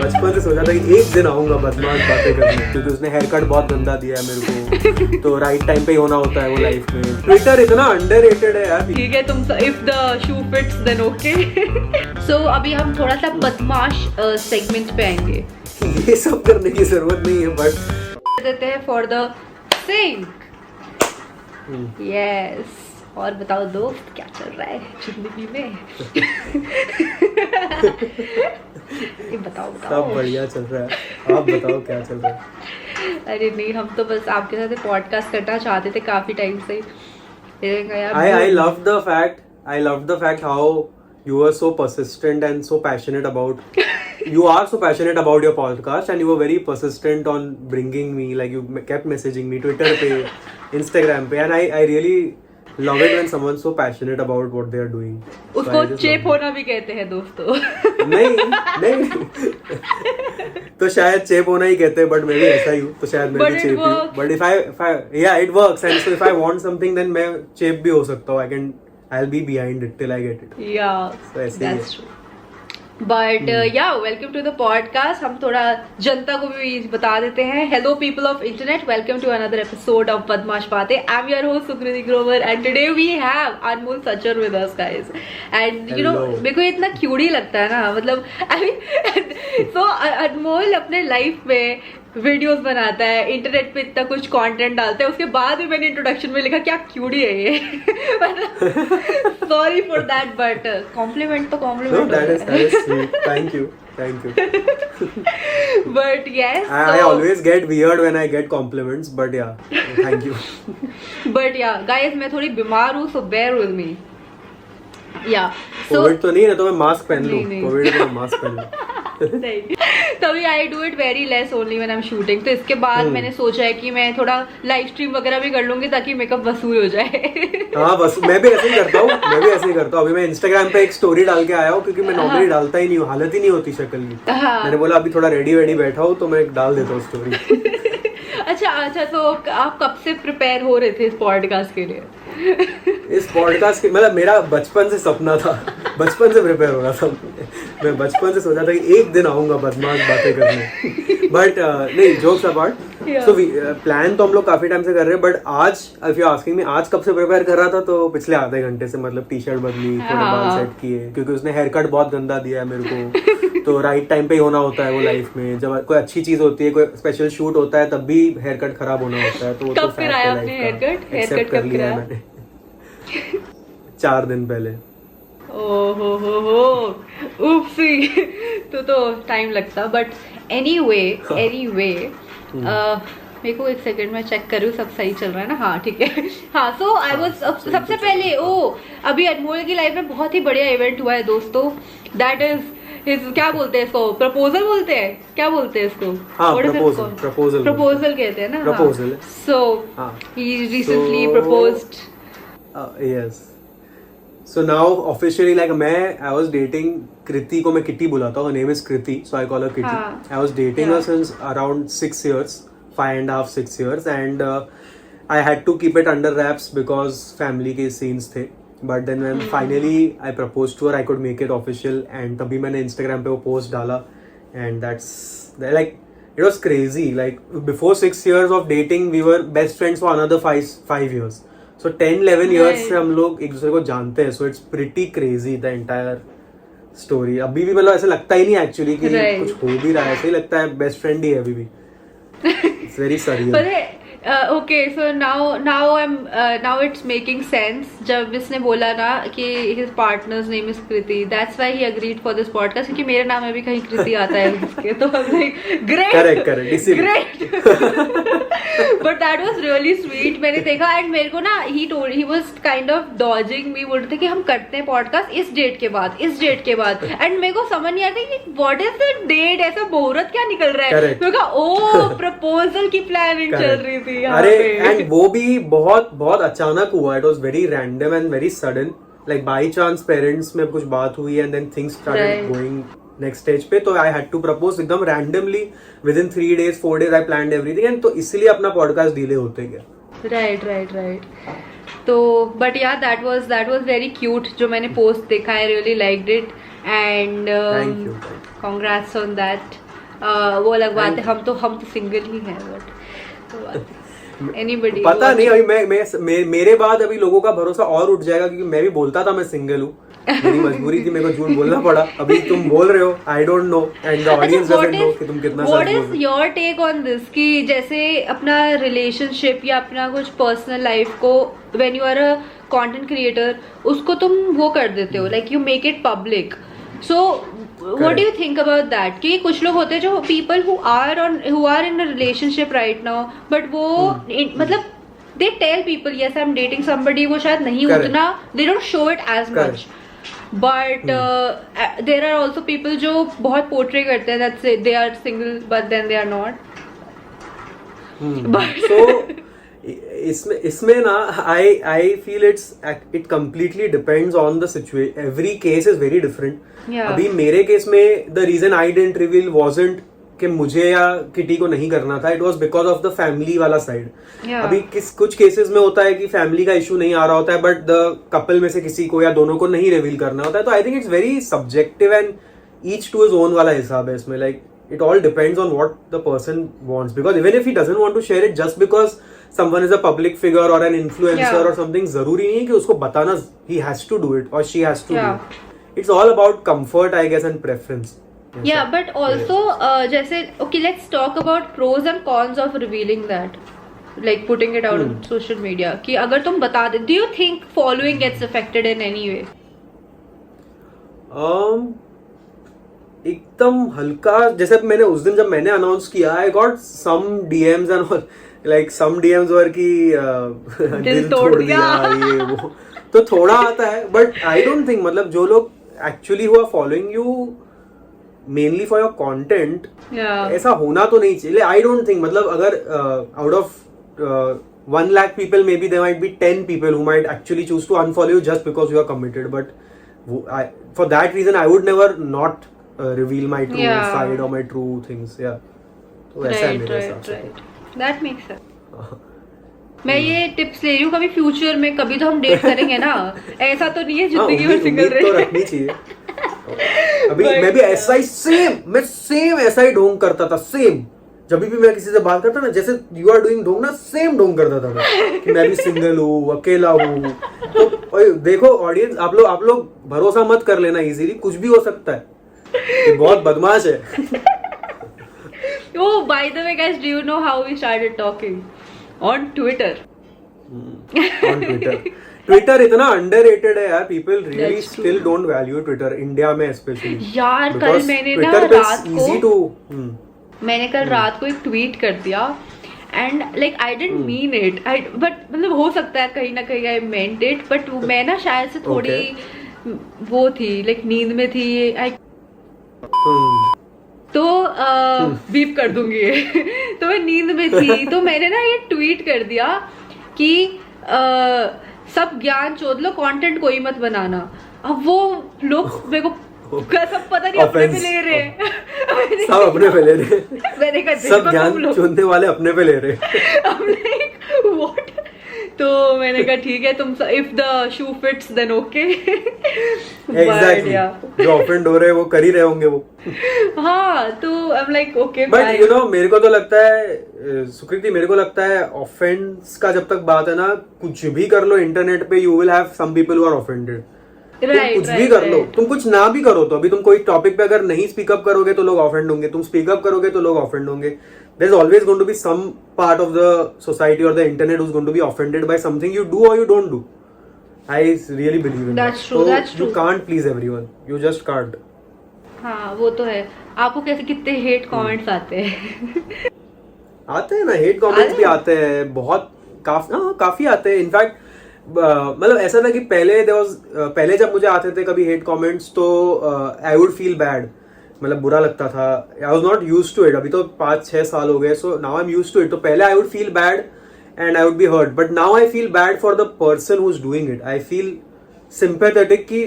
बचपन से सोचा था कि एक दिन आऊंगा बदमाश बातें करने, क्योंकि उसने हेयर कट बहुत गंदा दिया है मेरे को, तो राइट टाइम पे ही होना होता है वो लाइफ में। ट्विटर इतना अंडररेटेड है यार। ठीक है, तुम if the shoe fits then okay. So अभी हम थोड़ा सा बदमाश सेगमेंट पे आएंगे। ये सब करने की जरूरत नहीं है, बट देते हैं फॉर द सिंक। यस, और बताओ दोस्त क्या चल रहा है जिंदगी में? ये बताओ सब बढ़िया चल रहा है, आप बताओ क्या चल रहा है? अरे नहीं, हम तो बस आपके साथ पॉडकास्ट करना चाहते थे काफी टाइम से। I love the fact how you are so persistent and so passionate about you are so passionate about your podcast, and you were very persistent on bringing me, like you kept messaging me Twitter पे, Instagram पे, and I really love it when someone's so passionate about what they are doing. उसको चेप होना भी कहते हैं दोस्तों। नहीं तो शायद चेप होना ही कहते हैं, बट मैं भी ऐसा ही हूँ, तो शायद मैं भी चेप हूँ। But if I yeah it works, and so if I want something then मैं चेप भी हो सकता हूँ। I'll be behind it till I get it. Yeah, so that's true. But yeah, welcome to the podcast. हम थोड़ा जनता को भी बता देते हैं. Hello people of internet, welcome to another episode of बदमाश बातें. I'm your host Sukriti Grover, and today we have Anmol Sachar with us guys. And you know, मेरे को इतना क्यूट ही लगता है ना, मतलब I mean, so अनमोल अपने लाइफ में वीडियोस बनाता है, इंटरनेट पे इतना कुछ कंटेंट डालता है, उसके बाद भी मैंने इंट्रोडक्शन में लिखा क्या क्यूट है ये। Sorry for that, but compliment तो compliment. No, that is sweet. Thank you. But yes, I always get weird when I get compliments, but yeah, thank you. But yeah, guys, मैं थोड़ी बीमार हूँ, so bear with me. Yeah. Covid तो नहीं है तो मैं मास्क पहन लूँ। कोविड में मास्क पहन लूँ। तभी I do it very less only when I am shooting. तो इसके बाद मैंने सोचा है कि मैं थोड़ा लाइव स्ट्रीम वगैरह भी कर लूंगी ताकि मेकअप वसूल हो जाए। हाँ बस मैं भी ऐसे ही करता हूँ। अभी मैं इंस्टाग्राम पे एक स्टोरी डाल के आया हूँ, क्योंकि मैं नॉर्मली डालता ही नहीं हूँ, हालत ही नहीं होती शक्ल की। मैंने बोला अभी थोड़ा रेडी बैठा हूँ तो मैं डाल देता हूँ स्टोरी। अच्छा, तो आप कब से प्रिपेयर हो रहे थे इस पॉडकास्ट के लिए? इस पॉडकास्ट के मतलब मेरा बचपन से सपना था, बचपन से प्रिपेयर हो रहा था मैं बचपन से सोचा था कि एक दिन आऊंगा बदमाश बातें करने। बट नहीं, जोक्स अपार्ट, सो प्लान तो हम लोग काफी टाइम से कर रहे हैं, बट आज इफ यू आस्किंग मी आज कब से प्रिपेयर कर रहा था, तो पिछले आधे घंटे से। मतलब टी शर्ट बदली, थोड़े बाल सेट किए, क्योंकि उसने हेयर कट बहुत गंदा दिया है मेरे को, तो राइट टाइम पे ही होना होता है वो लाइफ में। जब कोई अच्छी चीज होती है, कोई स्पेशल शूट होता है, तब भी हेयर कट खराब होना होता है। तो वो कब कराया आपने हेयर कट कब कराया मैंने? 4 दिन पहले। ओहो उप्सी। तो टाइम लगता, बट एनीवे मेरे को एक सेकंड में चेक करूँ सब सही चल रहा है ना? हाँ ठीक है। हाँ, सो आई वाज सबसे पहले अभी अनमोल की लाइफ में बहुत ही बढ़िया इवेंट हुआ है दोस्तों। दैट इज क्या बोलते हैं इसको? प्रपोजल बोलते हैं? क्या बोलते हैं इसको? प्रपोजल कहते हैं ना? Proposal. So he recently proposed. Yes. So now officially, like I was dating Kriti को मैं किटी बुलाता हूँ. Her name is Kriti, so I call her Kitty. I was dating her since around 6 years, 5.5-6 years, and I had to keep it under wraps because family के scenes थे. But then when finally I proposed to her, I could make it official, and तभी मैंने Instagram पे वो post डाला, and that's like it was crazy. Like before 6 years of dating, we were best friends for another 5 years. So 10-11 years से हम लोग एक दूसरे को जानते हैं. So it's pretty crazy the entire story. अभी भी मतलब ऐसा लगता ही नहीं एक्चुअली कि कुछ हो भी रहा है, ऐसा ही लगता है बेस्ट फ्रेंड ही है अभी भी. It's very surreal. Okay, so now it's making sense. जब इसने बोला ना कि his partner's name is Kriti, that's why he agreed for this podcast, क्योंकि मेरे नाम में भी कहीं कृति आता है उसके, तो I'm like great, but that was really sweet. मैंने देखा and मेरे को ना he was kind of dodging me, बोलते थे कि हम करते हैं podcast इस डेट के बाद, and मेरे को समझ नहीं आता कि what is the date, ऐसा मुहूर्त क्या निकल रहा है? मैं कहा प्रपोजल की प्लानिंग चल रही थी। अरे एंड वो भी बहुत अचानक हुआ. It was very random and very sudden, like by chance parents में कुछ बात हुई and then things started going next stage पे. तो आई हैड टू प्रपोज एकदम randomly within 3 days 4 days. I planned everything, and तो इसीलिए अपना पॉडकास्ट डिले होते गया. राइट. तो बट यार दैट वाज वेरी क्यूट. जो मैंने पोस्ट देखा, I really liked it. And thank you. Congrats on that. वो अलग बात है, हम तो सिंगल ही हैं, बट एनीबडी पता नहीं अभी मैं मेरे बाद अभी लोगों का भरोसा और उठ जाएगा, क्योंकि मैं भी बोलता था मैं सिंगल हूँ, मेरी मजबूरी थी, मेरे को झूठ बोलना पड़ा। अभी तुम बोल रहे हो, I don't know and the audience doesn't know कि तुम कितना सच बोल रहे हो। What is your take on this कि जैसे अपना रिलेशनशिप या अपना कुछ पर्सनल लाइफ को when you are a content creator उसको तुम वो कर देते हो, like you make it public, so what do you think about that कि कुछ लोग होते हैं जो people who are in a relationship right now, but वो मतलब they tell people yes I am dating somebody, वो शायद नहीं उतना, they don't show it as much, but there are also people जो बहुत पोर्ट्रे करते हैं that they are single but then they are not. So इसमें ना I feel it completely depends on the situation, every case is very different. अभी मेरे case में the reason I didn't reveal wasn't कि मुझे या किटी को नहीं करना था, it was because of the family वाला साइड। अभी कुछ केसेस में होता है कि फैमिली का इशू नहीं आ रहा होता है, बट द कपल में से किसी को या दोनों को नहीं रिवील करना होता है, तो I think it's very subjective and each to his own वाला हिसाब है इसमें। Like it all depends on what the person wants, because even if he doesn't want to share it just because someone is a public figure or an influencer or something, जरूरी नहीं है कि उसको बताना, he has to do it or she has to do it. It's all about comfort, I guess, and preference. Yeah, but also जैसे okay, let's talk about pros and cons of revealing that, like putting it out on social media कि अगर तुम बता दे, do you think following gets affected in any way? एकदम हल्का, जैसे मैंने उस दिन जब मैंने अनाउंस किया, I got some DMs and like some DMs were की दिल तोड़ दिया ये वो, तो थोड़ा आता है, बट आई डोंट थिंक, मतलब जो लोग actually who are following you mainly for your content, ऐसा होना तो नहीं चाहिए। आई डोंट थिंक, मतलब अगर out of 1 lakh people maybe there might be 10 people who might actually choose to unfollow you just because you are committed, but for that reason I would never not reveal my true side or my true things. तो ऐसा है मेरे हिसाब से। That makes sense. मैं ये tips ले रही हूँ, कभी फ्यूचर में कभी तो हम डेट करेंगे ना, ऐसा तो नहीं है जिंदगी में सिंगल रहे। तो रखनी चाहिए। अभी मैं भी ऐसा ही सेम ऐसा ही ढोंग करता था, सेम जब भी मैं किसी से बात करता ना, जैसे यू आर डूइंग ढोंग ना, सेम ढोंग करता था मैं कि मैं भी सिंगल हूँ, अकेला हूँ। तो देखो ऑडियंस, आप लोग भरोसा मत कर लेना इजीली, कुछ भी हो सकता है, ये बहुत बदमाश है। Oh, by the way, guys, do you know how we started talking? On Twitter. On Twitter. Twitter इतना underrated है यार, people really still don't value Twitter, India में especially. यार कल मैंने ना रात को एक ट्वीट कर दिया, and like I didn't mean it, but मतलब हो सकता है कहीं ना कहीं आई मेंट इट, बट मैं ना शायद से थोड़ी वो थी, लाइक नींद में थी, तो बीप कर दूंगी तो मैं नींद में थी, तो मैंने ना ये ट्वीट कर दिया कि सब ज्ञान चोद लो, कंटेंट कोई मत बनाना। अब वो लोग मेरे को सब पता नहीं अपने पे ले रहे हैं, सब अपने पे ले रहे हैं, मैंने कहा सब ज्ञान चोदने वाले अपने पे ले रहे हैं। व्हाट, तो मैंने कहा ठीक है, तुम if the shoe fits then okay. Exactly, जो ऑफेंड हो रहे हैं वो कर ही रहे होंगे वो। हाँ, तो I am like okay, but you know मेरे को तो लगता है सुकृति, मेरे को लगता है ऑफेंस का जब तक बात है ना, कुछ भी कर लो इंटरनेट पे, you will have some people who are offended. तुम कुछ भी कर लो, तुम कुछ ना भी करो, तो अभी तुम कोई टॉपिक पे अगर नहीं स्पीकअप करोगे तो लोग ऑफेंड होंगे, तुम स्पीकअप करोगे तो लोग ऑफेंड होंगे। There is always going to be some part of the society or the internet who's going to be offended by something you do or you don't do. I really believe in that. That's true. That's true. You can't please everyone. You just can't. हाँ, वो तो है। आपको कैसे कितने hate comments आते हैं? आते हैं ना, हेट कमेंट्स भी आते हैं, बहुत काफी आते हैं। इनफैक्ट मतलब ऐसा था कि पहले जब मुझे आते थे कभी हेट कमेंट्स, तो आई वुड फील बैड, मतलब बुरा लगता था। I was not used to it, अभी तो 5-6 साल हो गए, so now I am used to it. तो पहले I would feel bad and I would be hurt, but now I feel bad for the person who is doing it. I feel sympathetic कि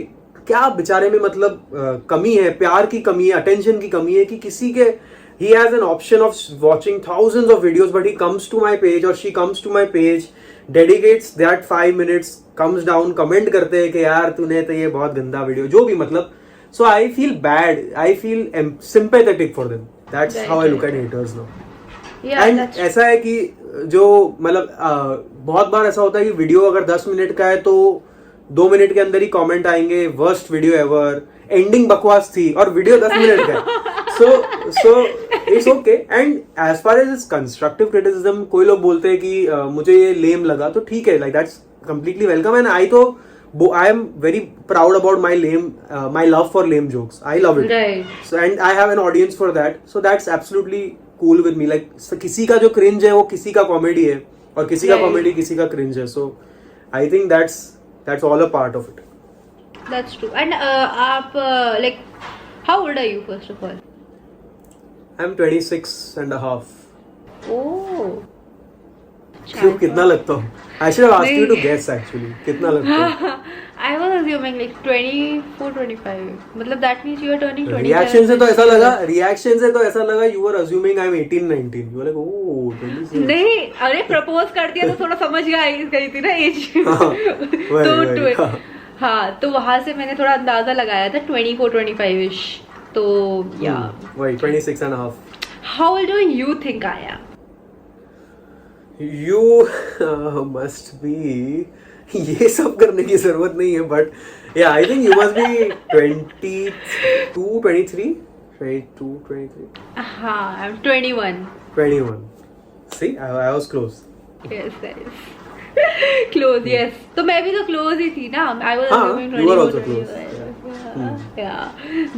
क्या बेचारे में मतलब कमी है, प्यार की कमी है, अटेंशन की कमी है, कि किसी के he has an option of watching thousands of videos, but he comes to my page or she comes to my page, dedicates that 5 minutes, comes down, comment करते हैं कि यार तूने तो ये बहुत गंदा वीडियो, जो भी, मतलब So I feel bad. I feel sympathetic for them. That's Right, how I look right, at haters now. Yeah, and that's ऐसा है कि जो मतलब बहुत बार ऐसा होता है कि वीडियो अगर 10 मिनट का है तो 2 मिनट के अंदर ही कमेंट आएंगे वर्स्ट वीडियो एवर, एंडिंग बकवास थी और वीडियो 10 मिनट का है. So it's okay. And as far as is constructive criticism, कोई लोग बोलते हैं कि मुझे ये लेम लगा तो ठीक है, like that's completely welcome. And I am very proud about my love for lame jokes. I love it. right. So, and I have an audience for that. So that's absolutely cool with me. Like किसी का जो cringe है वो किसी का comedy है और किसी का Right. comedy किसी का cringe है. So I think that's all a part of it. That's true. And आप like how old are you first of all? I'm 26 and a half. Oh. क्यों, कितना लगता हूँ? I should have asked you to नहीं. guess actually. कितना लगता हूँ? I was assuming like 24, 25. मतलब that means you are turning 27. Reaction से तो ऐसा लगा. Reaction से तो ऐसा लगा. You were assuming I'm 18, 19. You were like, oh, 26. नहीं, अरे प्रपोज कर दिया तो थोड़ा समझ गई थी ना एज. तो हाँ, तो वहां से मैंने थोड़ा अंदाजा लगाया था 24, 25 ish. तो या. Wait, 26 and a half. How old do you think I am? You must be. ये सब करने की जरूरत नहीं है, but yeah, I think you must be 22, 23, 22, 23. हाँ, I'm 21. 21. See, I was close. Yes, yes. Close, yes. तो मैं भी तो close ही थी ना. I was हाँ, assuming you were 24, also close. 25. Yeah.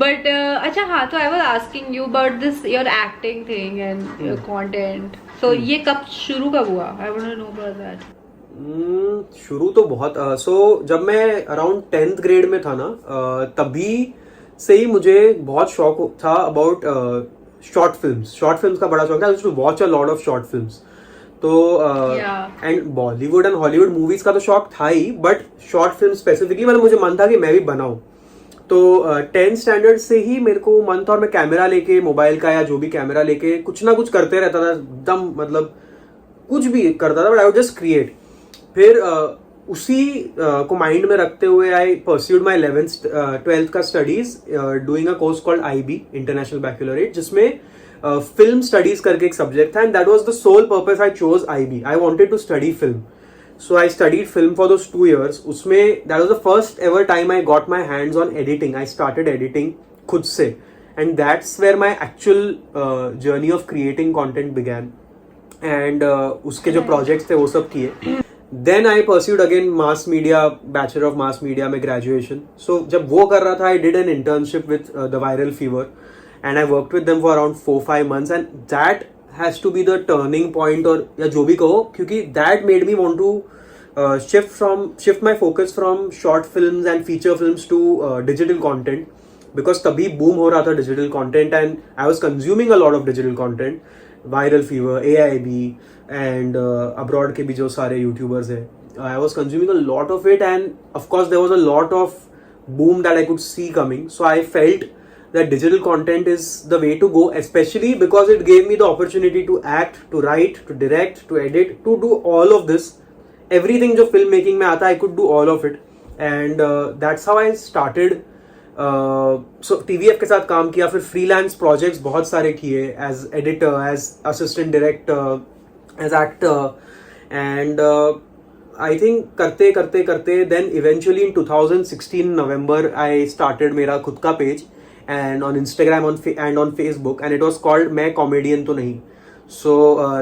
But अच्छा हाँ, तो I was asking you about this your acting thing and your content. So ये कब शुरू कब हुआ? I want to know about that. शुरू तो बहुत सो जब मैं अराउंड 10th ग्रेड में था ना, तभी से ही मुझे बहुत शौक था अबाउट शॉर्ट फिल्म्स का बड़ा शौक था. To watch a lot of short films. तो and Bollywood and Hollywood movies का तो शौक था ही, बट शॉर्ट फिल्म स्पेसिफिकली मतलब मुझे मन था कि मैं भी बनाऊं. तो 10th स्टैंडर्ड से ही मेरे को मन था और मैं कैमरा लेके, मोबाइल का या जो भी कैमरा लेके कुछ ना कुछ करते रहता था. एकदम मतलब कुछ भी करता था, but I would just create. फिर उसी को माइंड में रखते हुए आई परस्यूड माई 11th-12th का studies doing a course called IB, international baccalaureate, जिसमें फिल्म स्टडीज करके एक सब्जेक्ट था. And that was the sole purpose I chose IB. I wanted to study film. So I studied film for those 2 years. उसमें that was the first ever time I got my hands on editing. I started editing खुद से, and that's where my actual journey of creating content began. And उसके जो projects थे वो सब किए. Then I pursued again mass media, Bachelor of Mass Media में graduation. So जब वो कर रहा था, I did an internship with the Viral Fever, and I worked with them for around 4-5 months, and that has to be the turning point, और या जो भी कहो, क्योंकि that made me want to shift my focus from short films and feature films to digital content, because तभी boom हो रहा था digital content and I was consuming a lot of digital content. Viral Fever, AIB and abroad के भी जो सारे YouTubers हैं, I was consuming a lot of it, and of course there was a lot of boom that I could see coming. So I felt that digital content is the way to go, especially because it gave me the opportunity to act, to write, to direct, to edit, to do all of this. Everything जो filmmaking में आता, I could do all of it, and that's how I started. So TVF के साथ काम किया, फिर freelance projects बहुत सारे किए, as editor, as assistant director, as actor, and I think करते then eventually in 2016 November I started मेरा खुद का page, and on Instagram and on Facebook, and it was called मैं comedian तो नहीं. So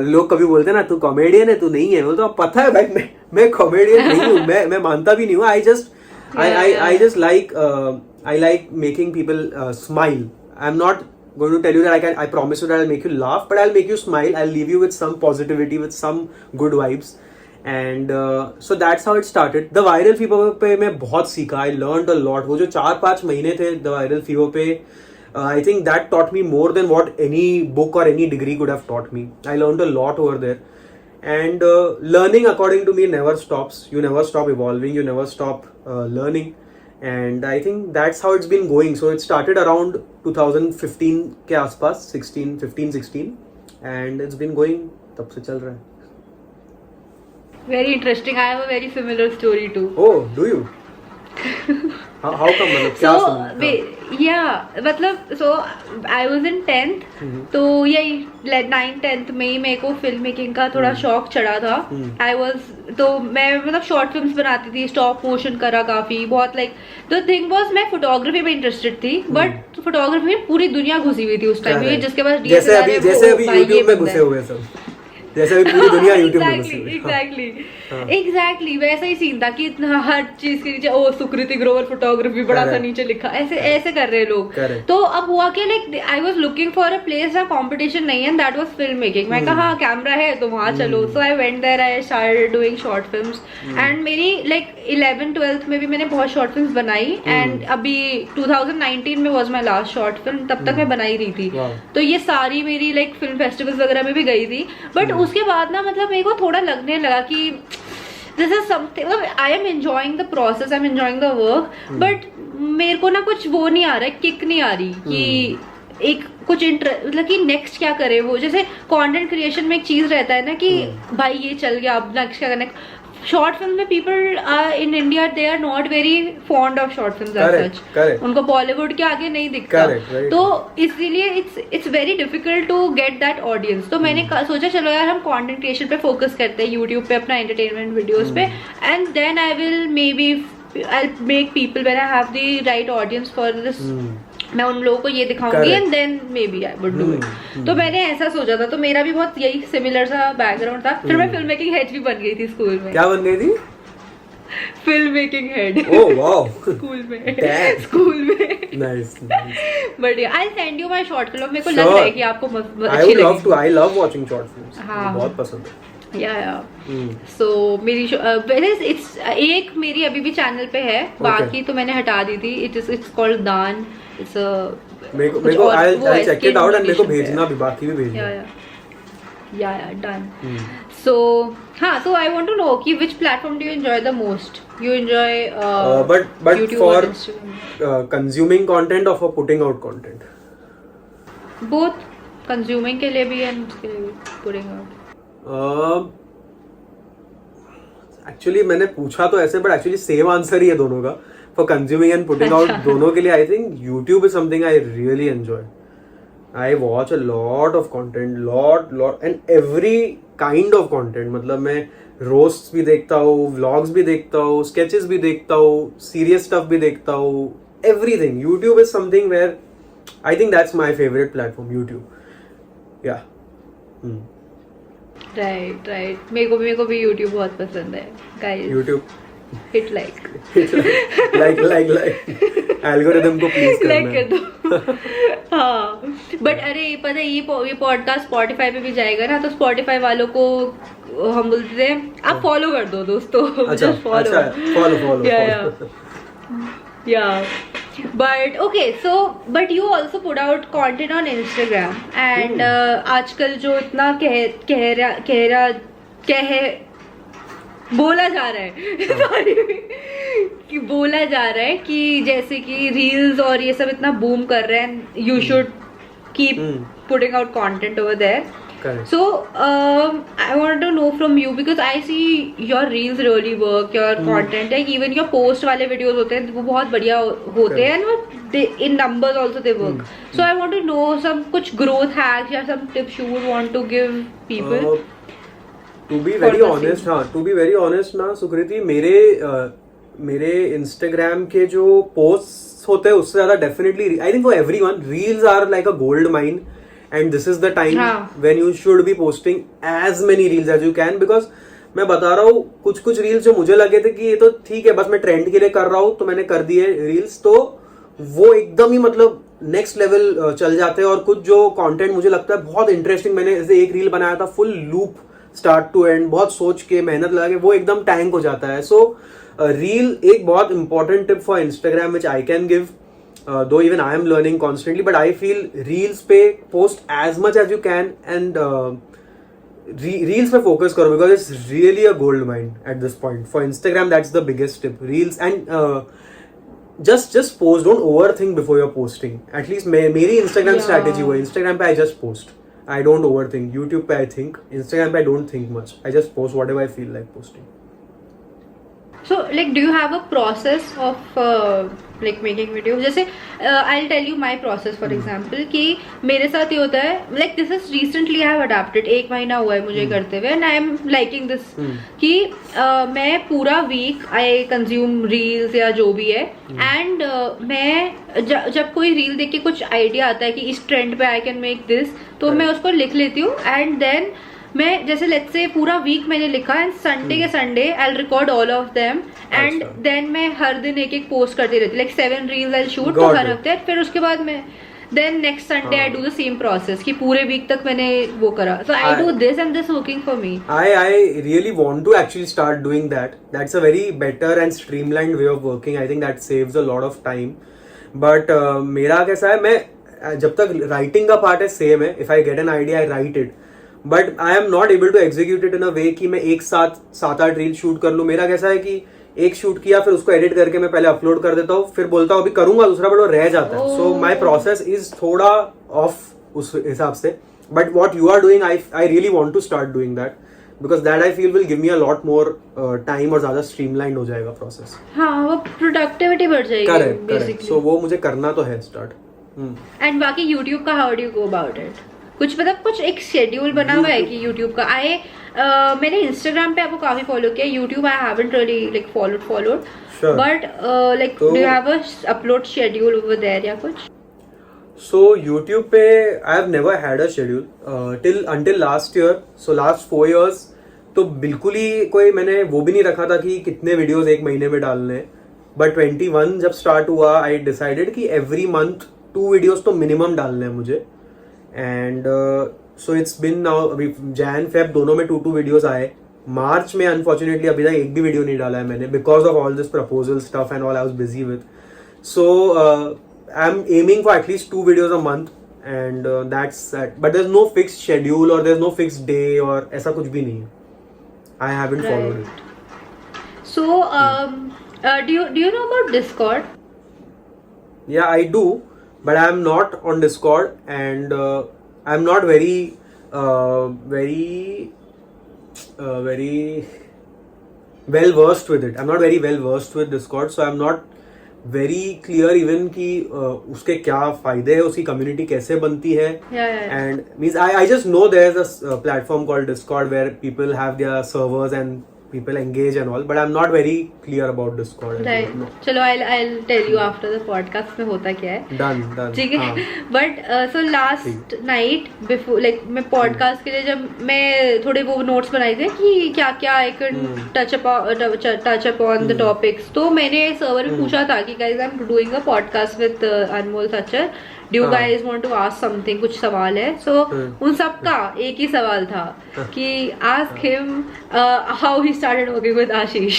लोग कभी बोलते हैं ना तू comedian है, तू नहीं है, वो तो पता है भाई मैं comedian नहीं हूँ. मैं मानता भी नहीं हूँ. I just like making people smile. I'm not going to tell you that I promise you that I'll make you laugh, but I'll make you smile. I'll leave you with some positivity, with some good vibes. And so that's how it started. The Viral Fever पे मैं बहुत सीखा. I learned a lot. वो जो 4-5 महीने थे The Viral Fever पे, I think that taught me more than what any book or any degree could have taught me. I learned a lot over there. And learning, according to me, never stops. You never stop evolving. You never stop learning. And I think that's how it's been going. So it started around 2015 के आसपास, 15-16, and it's been going. तब से चल रहा है. Very interesting. I have a very similar story too. Oh, do you? how come, मतलब क्या सुना? मतलब so I was in 10th, तो यही 9th-10th में ही मेरे को फिल्म मेकिंग का थोड़ा शौक चढ़ा था. तो मैं मतलब शॉर्ट फिल्म्स बनाती थी, स्टॉप मोशन करा काफी बहुत. लाइक द थिंग वाज मैं फोटोग्राफी में इंटरेस्टेड थी, बट फोटोग्राफी में पूरी दुनिया घुसी हुई थी उस टाइम में. जिसके पास जैसे अभी YouTube में घुसे हुए सब, जैसे अभी पूरी दुनिया YouTube में घुसी हुई. एग्जैक्टली वैसा ही सीन था कि हर चीज के नीचे ओ सुकृति ग्रोवर फोटोग्राफी बड़ा सा नीचे लिखा, ऐसे कर रहे लोग. तो अब हुआ कि like I was looking for a place जहाँ कंपटीशन नहीं है, and that was film making. मैं कहा हाँ कैमरा है तो वहाँ चलो. So I went there, I started doing short films. And मेरी लाइक 11th-12th में भी मैंने बहुत शॉर्ट फिल्म्स बनाई. एंड अभी 2019 में was my last short film, तब तक मैं बना ही रही थी. तो ये सारी मेरी लाइक फिल्म फेस्टिवल्स वगैरह में भी गई थी. बट उसके बाद ना मतलब मेरे को थोड़ा लगने लगा कि this is something, I am enjoying the process, I am enjoying the work, but मेरे को ना कुछ वो नहीं आ रहा है, किक नहीं आ रही कि एक कुछ मतलब कि नेक्स्ट क्या करे. वो जैसे कंटेंट क्रिएशन में एक चीज रहता है ना कि भाई ये चल गया, अब नेक्स्ट क्या करना. शॉर्ट फिल्म में people in India they are not very fond of short films as such. उनको बॉलीवुड के आगे नहीं दिखता. तो इसीलिए it's very difficult to get that audience. तो मैंने सोचा चलो यार हम कंटेंट क्रिएशन पे फोकस करते हैं, यूट्यूब पे अपना एंटरटेनमेंट वीडियोस पे, and then I will maybe I make people when I have the right audience for this. मैं उन लोगों को ये दिखाऊंगी and then maybe I would do it. तो मैंने ऐसा सोचा था. तो मेरा भी बहुत यही सिमिलर सा बैकग्राउंड था. फिर मैं फिल्म मेकिंग हेड भी बन गई थी स्कूल में. क्या बन गई थी? Film making head. Oh wow. School में. Nice. But I send you my short film. मेरे को लग रहा है कि आपको अच्छी लगेगी. I love watching short films. बहुत पसंद है. सो मेरी इट्स एक मेरी अभी भी चैनल पे है. बाकी तो मैंने हटा दी थी. इट्स कॉल्ड दान. इट्स मेरे को I check it out and मेरे को भेजना भी, बाकी भी भेजना. या डन. सो हाँ, so I want to know कि which platform do you enjoy the most? You enjoy but YouTube for or Instagram? consuming content or for putting out content? Both. Consuming के लिए भी and उसके लिए भी putting out. एक्चुअली मैंने पूछा तो ऐसे, बट एक्चुअली सेम आंसर ही है दोनों का. For consuming and putting out दोनों के लिए I think YouTube is something I really enjoy. I watch a lot of content, lot and every kind of content. मतलब मैं रोस्ट्स भी देखता हूँ, व्लॉग्स भी देखता हूँ, स्केचेस भी देखता हूँ, सीरियस स्टफ भी देखता हूँ, everything. YouTube is something where I think that's my favourite platform, YouTube. Yeah right. मेरे को भी YouTube बहुत पसंद है guys. YouTube hit like algorithm को प्लीज करना लाइक कर दो. हाँ बट अरे पता है ये पॉडकास्ट स्पॉटिफाई पे भी जाएगा ना, तो स्पॉटिफाई वालों को हम बोलते थे आप फॉलो कर दो दोस्तों. अच्छा follow. Yeah, but okay, so but you also put out content on Instagram and आजकल जो इतना बोला जा रहा है सॉरी कि बोला जा रहा है कि जैसे कि रील्स और ये सब इतना बूम कर रहे हैं, you should keep putting out content over there. So I want to know from you because I see your reels really work, your content, like even your post वाले videos होते हैं वो बहुत बढ़िया होते हैं and in numbers also they work. So I want to know some कुछ growth hacks या some tips you would want to give people. To be very honest, हाँ to be very honest ना सुकृति, मेरे Instagram के जो posts होते हैं उससे ज़्यादा definitely I think for everyone reels are like a gold mine. And this is the time when you should be posting as many reels as you can, because मैं बता रहा हूँ कुछ रील्स जो मुझे लगे थे कि ये तो ठीक है बस मैं ट्रेंड के लिए कर रहा हूँ तो मैंने कर दिए रील्स, तो वो एकदम ही मतलब नेक्स्ट लेवल चल जाते हैं. और कुछ जो कंटेंट मुझे लगता है बहुत इंटरेस्टिंग, मैंने ऐसे एक रील बनाया था full loop start to end, बहुत सोच के मेहनत लगा के, वो एकदम टैंक हो जाता है. सो रील एक बहुत important tip for Instagram which I can give. Though even I am learning constantly, but I feel reels पे post as much as you can and reels पे focus करो because it's really a gold mine at this point. For Instagram that's the biggest tip. Reels and just post. Don't overthink before you're posting. At least मेरी Instagram strategy हुआ. Instagram पे I just post. I don't overthink. YouTube पे I think. Instagram पे I don't think much. I just post whatever I feel like posting. So like do you have a process of like making videos? जैसे I'll tell you my process for example कि मेरे साथ ये होता है like this is recently I have adapted, 1 महीना हुआ है मुझे करते हुए and I am liking this कि मैं पूरा week I consume reels या जो भी है and मैं जब कोई reel देख के कुछ idea आता है कि इस trend पे I can make this तो मैं उसको लिख लेती हूँ and then मैं जैसे लेट्स से पूरा वीक मैंने लिखा एंड संडे के Sunday I will record all of them and then मैं हर दिन एक एक पोस्ट करती रहती लाइक 7 रील्स आई शूट तो हर हफ्ते फिर उसके बाद मैं then next Sunday I do the same process कि पूरे वीक तक मैंने वो करा so I do this and this working for me I really want to actually start doing that's a very better and streamlined way of working I think that saves a lot of time but मेरा कैसा है मैं जब तक writing का part है same है if I get an idea I write it but I am not able to execute it in a way कि मैं एक साथ 7-8 रील शूट कर लूं मेरा कैसा है कि एक शूट किया फिर उसको एडिट करके मैं पहले अपलोड कर देता हूँ फिर बोलता हूँ अभी करूंगा दूसरा बट वो रह जाता है सो माई प्रोसेस इज थोड़ा ऑफ उस हिसाब से but what you are doing I really want to start doing that because that I feel will give me a lot more time और ज्यादा स्ट्रीमलाइंड हो जाएगा प्रोसेस हाँ वो प्रोडक्टिविटी बढ़ जाएगी करेक्ट सो वो मुझे करना तो है स्टार्ट एंड बाकी यूट्यूब का how do you go about it कुछ मतलब कुछ एक शेड्यूल बना हुआ है कि यूट्यूब का मैंने इंस्टाग्राम पे आपको काफी फॉलो किया YouTube I haven't really like followed but like do you have a upload schedule over there या कुछ So YouTube पे I have never had a schedule until last year. So last 4 years तो बिल्कुल ही कोई मैंने वो भी नहीं रखा था कि कितने वीडियोस एक महीने में डालने हैं. But 21 जब स्टार्ट हुआ I decided कि every month 2 वीडियोस तो मिनिमम डालने हैं मुझे. And so it's been now अभी Jan Feb दोनों में 2 वीडियोस आए. मार्च में अनफॉर्चुनेटली अभी तक एक भी वीडियो नहीं डाला है मैंने because of all this proposal stuff and all I was busy with. So I'm aiming for at least 2 videos a month and that's that. But there's no fixed schedule or there's no fixed day or ऐसा कुछ भी नहीं है. I haven't followed it. So do you know about Discord? Yeah, I do, but I'm not on Discord and I'm not very well versed with it. I'm not very well versed with Discord, so I'm not very clear even कि उसके क्या फायदे है उसकी community कैसे बनती है and means I just know there is a platform called Discord where people have their servers and people engage and all, but I'm not very clear about Discord. Right. चलो I'll tell you after the podcast में होता क्या है. Done. ठीक है. But so last night before like मैं podcast के लिए जब मैं थोड़े वो notes बनाए थे कि क्या क्या I can touch upon the topics. तो मैंने सर्वर में पूछा था कि guys I'm doing a podcast with Anmol Sachar. Do you guys want to ask something? कुछ सवाल है. So उन सब का एक ही सवाल था कि ask him how he started working with Ashish.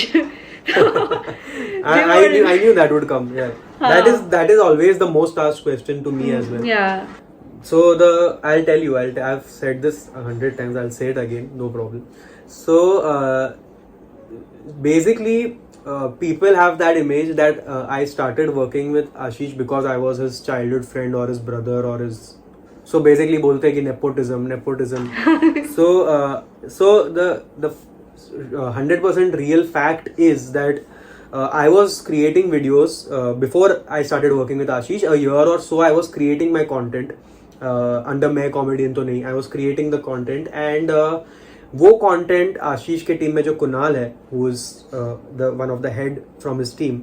I knew that would come. Yeah, that is always the most asked question to me as well. Yeah. So I'll tell you. I've said this 100 times. I'll say it again. No problem. So basically. People have that image that I started working with Ashish because I was his childhood friend or his brother or his. So basically, बोलते हैं कि nepotism. So the 100% real fact is that I was creating videos before I started working with Ashish. A year or so, I was creating my content under मैं comedian तो नहीं. I was creating the content and. वो content आशीष के team में जो कुणाल है who is the one of the head from his team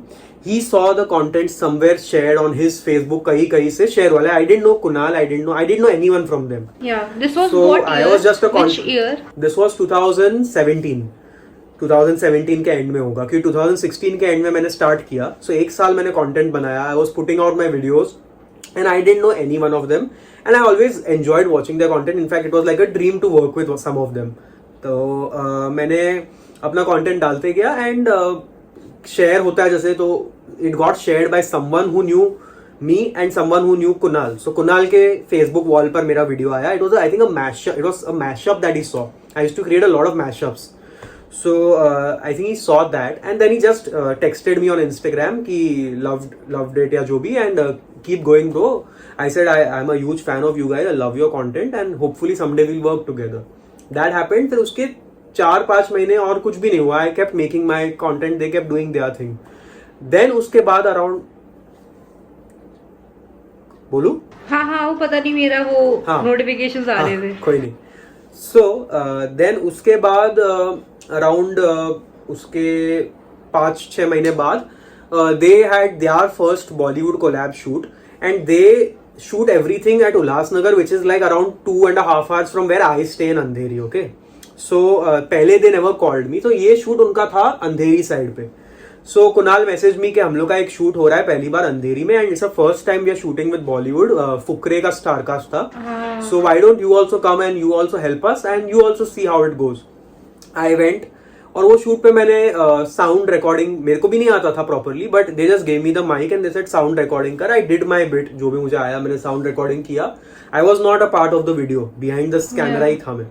he saw the content somewhere shared on his Facebook कहीं से share वाला I didn't know Kunal I didn't know anyone from them. Yeah, this was so what year? I was just a Which year? This was 2017 के and में होगा क्योंकि 2016 के and में मैंने स्टार्ट किया so एक साल मैंने कंटेंट बनाया I was putting out my videos and I didn't know any one of them and I always enjoyed watching their content. In fact, it was like a dream to work with some of them. तो मैंने अपना content डालते गया and share होता है जैसे तो it got shared by someone who knew me and someone who knew Kunal. So Kunal के फेसबुक वॉल पर मेरा वीडियो आया. It was I think a mashup that he saw. I used to create a lot of mashups. So I think he saw that and then he just texted me on Instagram कि loved it या जो भी and keep going bro. I said I'm a huge fan of you guys. I love your content and hopefully someday we'll work together. That happened. फिर उसके 4-5 महीने और कुछ भी नहीं हुआ. I kept making my content, they kept doing their thing. Then उसके बाद अराउंड, बोलू? हाँ वो पता नहीं, मेरा वो नोटिफिकेशंस आ रहे थे. कोई नहीं. सो देन उसके बाद अराउंड उसके 5-6 महीने बाद they had their first Bollywood collab shoot and they shoot everything at Ulhasnagar, which is like around 2.5 hours from where I stay in Andheri. Okay, so पहले they never called me. तो ये shoot उनका था अंधेरी side पे. सो Kunal message me कि हम लोग का एक शूट हो रहा है पहली बार अंधेरी में, and it's first time we are shooting with Bollywood. Fukrey का स्टारकास्ट था. So why don't you also come and you also help us and you also see how it goes. I went, और वो शूट पे मैंने साउंड रिकॉर्डिंग, मेरे को भी नहीं आता था properly, but they just gave me the mic and they said sound recording कर. आई डिड माई बिट, जो भी मुझे आया मैंने साउंड रिकॉर्डिंग किया. I was not a part of the video, behind the camera ही था मैं.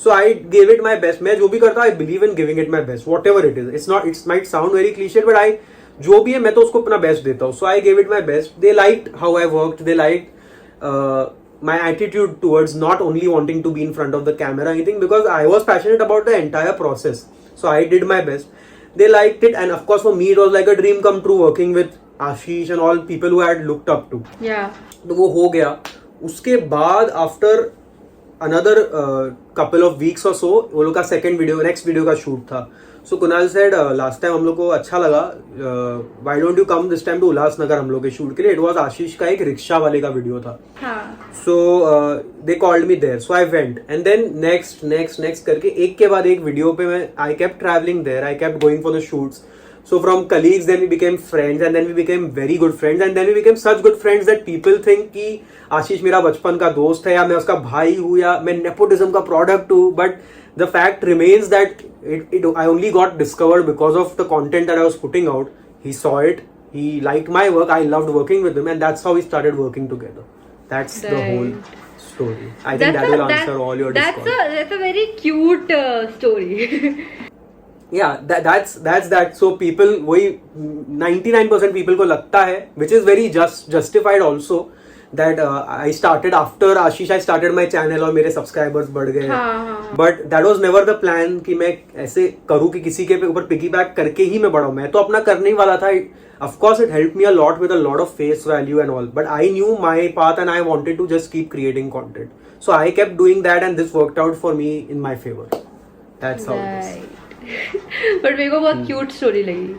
So I gave it my best. मैं जो भी करता, I believe in giving it my best, whatever it is. It's might sound very cliche, but I जो भी है मैं तो उसको अपना बेस्ट देता हूँ. So I gave it my best. They like how I worked, they like my attitude towards not only wanting to be in front of the camera or anything, because I was passionate about the entire process. So I did my best. They liked it, and of course for me it was like a dream come true working with Ashish and all people who I had looked up to. Yeah. तो वो हो गया. उसके बाद after another couple of weeks or so, वो लोग का next video का shoot था. So Kunal said last time हम लोग को अच्छा लगा, why don't you come this time to Ulhasnagar हम लोग के शूट के लिए. It was आशीष का एक रिक्शा वाले का वीडियो था. So they called me there, so I went, and then next करके एक के बाद एक वीडियो पे मैं I kept traveling there, I kept going for the shoots. So from colleagues then we became friends, and then we became very good friends, and then we became such good friends that people think कि आशीष मेरा बचपन का दोस्त है, या मैं उसका भाई हूँ, या मैं नेपोटिज्म का प्रोडक्ट हूँ. But the fact remains that I only got discovered because of the content that I was putting out. He saw it, he liked my work, I loved working with him, and that's how we started working together. That's the whole story. I think that will answer all your discord. That's a very cute story. Yeah, that's that. So people, वही 99% people को लगता है, which is very justified also, that I started after Ashish, I started my channel और मेरे subscribers बढ़ गए. But that was never the plan कि मैं ऐसे करूँ कि किसी के ऊपर piggyback करके ही मैं बढ़ाऊँ. मैं तो अपना करने ही वाला था. Of course it helped me a lot with a lot of face value and all, but I knew my path and I wanted to just keep creating content. So I kept doing that, and this worked out for me in my favor. That's how it is. But मेरे को बहुत cute story लगी.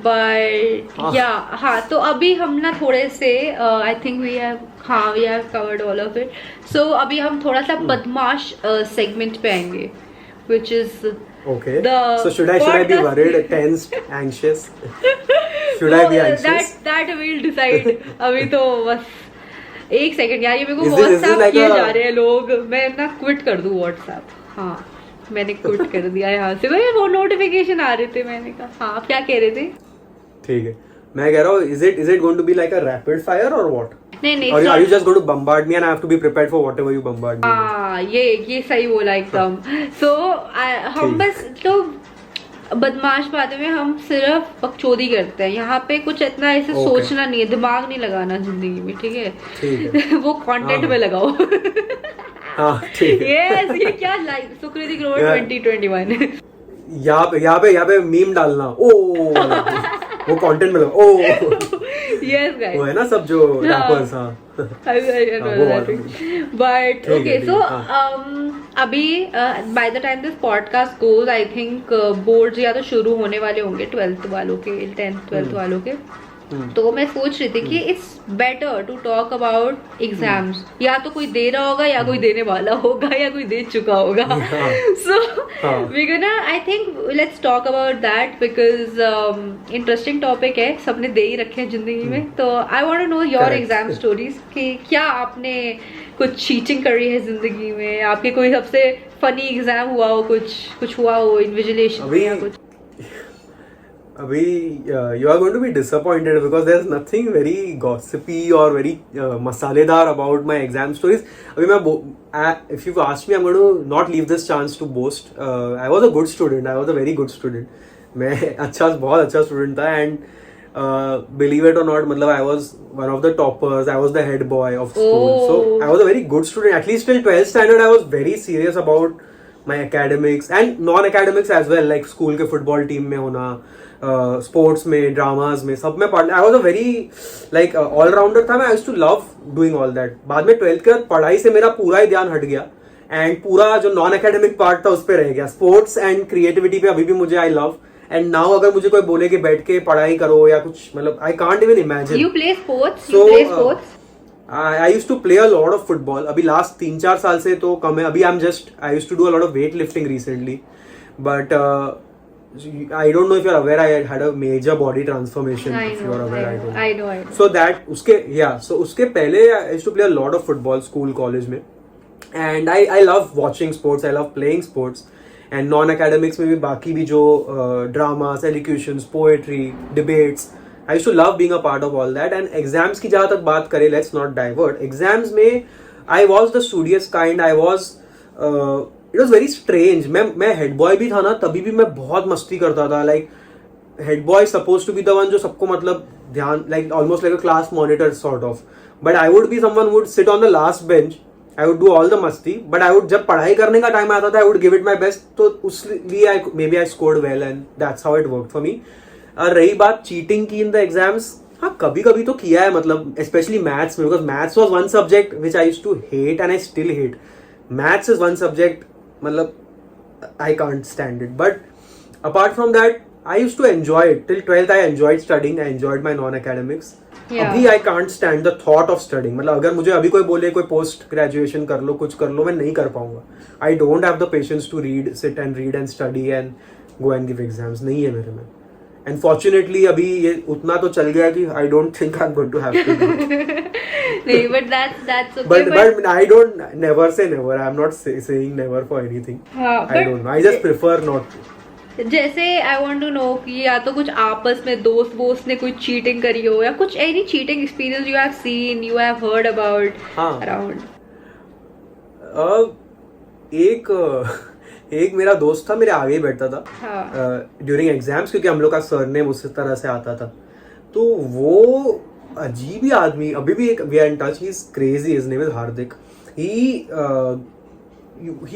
But yeah, तो अभी हम ना थोड़े से I think we have covered all of it. So अभी हम थोड़ा सा बदमाश segment पे आएंगे, which is okay. So should I be worried, tensed, anxious? Should I be anxious? That we'll decide. अभी तो बस एक सेकंड यार, ये मेरे को WhatsApp किए जा रहे हैं लोग. मैं ना क्विट कर दूं WhatsApp. हाँ, मैंने क्विट कर दिया यहाँ से. भाई वो नोटिफिकेशन आ रहे थे, मैंने कहा हाँ. आप क्या कह रहे थे? ठीक है, मैं कह रहा हूँ is it going to be like a rapid fire or what? नहीं. Or are you just going to bombard me and I have to be prepared for whatever you bombard me? हाँ, ये सही बोला एकदम. So हम बस तो बदमाश बातें में हम सिर्फ बकचोदी करते हैं. यहाँ पे कुछ इतना ऐसे सोचना नहीं है, दिमाग नहीं लगाना जिंदगी में. ठीक है? वो कंटेंट में लगाओ. हाँ ठीक है. Yes, ये क्या लाइव सुकृति ग्रोवर 2021. यहाँ पे मीम डालना. वो कंटेंट में लगाओ. Yes guys, वो है ना सब जो रैपर्स. हाँ, but okay, so अभी by the time this podcast goes, I think boards या तो शुरू होने वाले होंगे 12th वालों के, 10th 12th वालों के. तो मैं सोच रही थी कि it's better to talk about exams. या तो कोई दे रहा होगा, या कोई देने वाला होगा, या कोई दे चुका होगा. So we gonna, I think let's talk about that, because interesting topic है. सबने दे ही रखे हैं जिंदगी में. तो I want to know your exam stories कि क्या आपने कुछ चीटिंग करी है जिंदगी में, आपके कोई सबसे फनी एग्जाम हुआ हो, कुछ हुआ हो, इन्विजिलेशन या कुछ. अभी you are going to be disappointed because there's nothing very gossipy or very मसालेदार about my exam stories. अभी मैं if you've asked me, I'm going to not leave this chance to boast. I was a good student. I was a very good student. मैं बहुत अच्छा student था, and believe it or not, मतलब I was one of the toppers. I was the head boy of school. So I was a very good student. At least till 12th standard, I was very serious about my academics and non academics as well, like school के football team में होना, sports में, dramas में, सब में पढ़ना. I was a very like allrounder था मैं. I used to love doing all that. बाद में 12th के बाद पढ़ाई से मेरा पूरा ही ध्यान हट गया एंड पूरा जो नॉन एकेडमिक पार्ट था उस पर रह गया. स्पोर्ट्स एंड क्रिएटिविटी पे अभी भी मुझे आई लव. एंड नाउ अगर मुझे कोई बोले कि बैठ के पढ़ाई करो या कुछ, मतलब I can't even imagine. You play sports? You play sports? I used to play a lot of football. अभी लास्ट 3-4 साल से तो कम है. अभी I used to do a lot of weight lifting recently, but I don't know if you're aware. I had a major body transformation. If you're aware, I know. So that उसके पहले I used to play a lot of football school college में, and I love watching sports. I love playing sports. And non-academics में भी बाकी भी जो dramas, elocutions, poetry, debates. I used to love being a part of all that. And exams की जहाँ तक बात करें, let's not divert. Exams में I was the studious kind. It was very strange. मैं head boy भी था ना, तभी भी मैं बहुत मस्ती करता था. Like head boy is supposed to be the one जो सबको मतलब ध्यान, like almost like a class monitor sort of. But I would be someone who would sit on the last bench. I would do all the मस्ती. But I would, जब पढ़ाई करने का time आता था, I would give it my best. तो उसलिए maybe I scored well and that's how it worked for me. और रही बात चीटिंग की इन द एग्जाम्स, हाँ कभी कभी तो किया है, मतलब स्पेशली मैथ्स में, because maths was one subject which I used to hate and I still hate. Maths is one subject, मतलब I can't stand it. But apart from that I used to enjoy it. Till 12th I enjoyed studying, I enjoyed my non academics. अभी I can't stand the thought of studying. मतलब अगर मुझे अभी कोई बोले कोई post graduation कर लो, कुछ कर लो, मैं नहीं कर पाऊंगा. I don't have the patience to read, sit and read and study and go and give exams. नहीं है मेरे में. And fortunately अभी ये उतना तो चल गया कि I don't think I'm going to have to do it. नहीं, but that's okay. But I don't, never say never. I'm not saying never for anything. I don't know. I just prefer not to. जैसे I want to know कि या तो कुछ आपस में दोस्त ने कोई चीटिंग करी हो, या कुछ any cheating experience you have seen, you have heard about around. एक मेरा दोस्त था, मेरे आगे ही बैठता था ड्यूरिंग एग्जाम्स, क्योंकि हम लोग का सरनेम उस तरह से आता था. तो वो अजीब ही आदमी, अभी भी एक we are in touch. He is crazy. His name is Hardik. He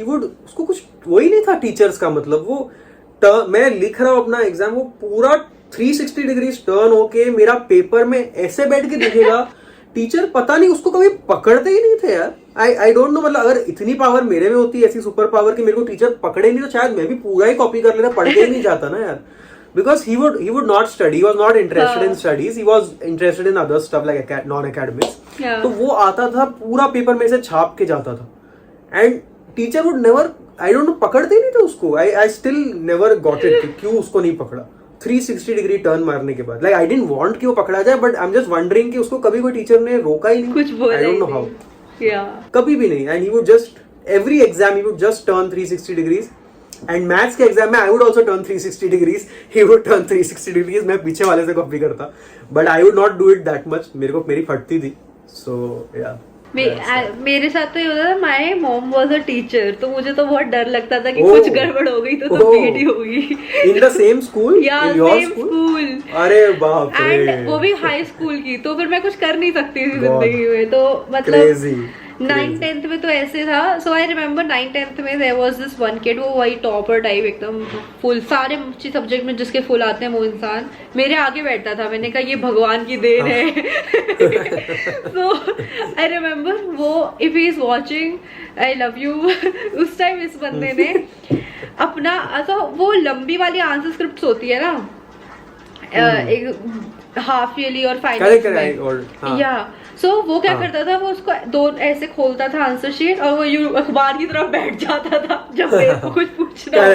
would, उसको कुछ वही नहीं था टीचर्स का. मतलब वो मैं लिख रहा हूँ अपना एग्जाम, वो पूरा 360 डिग्री टर्न होके मेरा पेपर में ऐसे बैठ के दिखेगा. टीचर पता नहीं उसको कभी पकड़ते ही नहीं थे यार. आई डोंट नो, मतलब अगर इतनी पावर मेरे में होती, ऐसी सुपर पावर कि मेरे को टीचर पकड़े नहीं, तो शायद मैं भी पूरा ही कॉपी कर लेता, पढ़ के ही नहीं जाता ना यार. Because he would not study. He was not interested in studies. He was interested in other stuff like non-academics. तो वो आता था, पूरा पेपर में से छाप के जाता था. And teacher would never, I don't no, पकड़ते ही नहीं थे उसको. I still never got it, क्यों उसको नहीं पकड़ा 360 डिग्री टर्न मारने के बाद. लाइक आई डिडंट वांट कि वो पकड़ा जाए, but I am just wondering कि उसको कभी कोई टीचर ने रोका ही नहीं. कुछ बोला, आई डोंट नो हाउ. कभी भी नहीं. And he would just, every exam he would just turn 360 degrees. And maths के एग्जाम में I would also turn 360 degrees, he would turn 360 degrees. मैं पीछे वाले से कॉपी करता, but I would not do it that much. मेरी फटती थी. सो या मेरे साथ तो ये होता था, my mom was a teacher, तो मुझे तो बहुत डर लगता था कि कुछ गड़बड़ हो गई तो पीटी होगी. In the same school? In your school. अरे बाप रे. एंड वो भी हाई स्कूल की, तो फिर मैं कुछ कर नहीं सकती थी जिंदगी में. तो मतलब 9th-10th में तो ऐसे था. सो आई रिमेम्बर 9th-10th में there was this one kid, वो वही टॉपर टाइप, एकदम फुल सारे सब्जेक्ट में जिसके फुल आते हैं वो इंसान मेरे आगे बैठता था. मैंने कहा ये भगवान की देन है. सो आई रिमेम्बर वो, if he is watching, I love you. उस टाइम इस बंदे ने अपना, तो वो लंबी वाली आंसर स्क्रिप्ट होती है ना, एक हाफ ईयरली और फाइनल में, या सो वो क्या करता था, वो उसको दो ऐसे खोलता था आंसर शीट, और वो यूं अखबार की तरफ बैठ जाता था जब मेरे को कुछ पूछना था.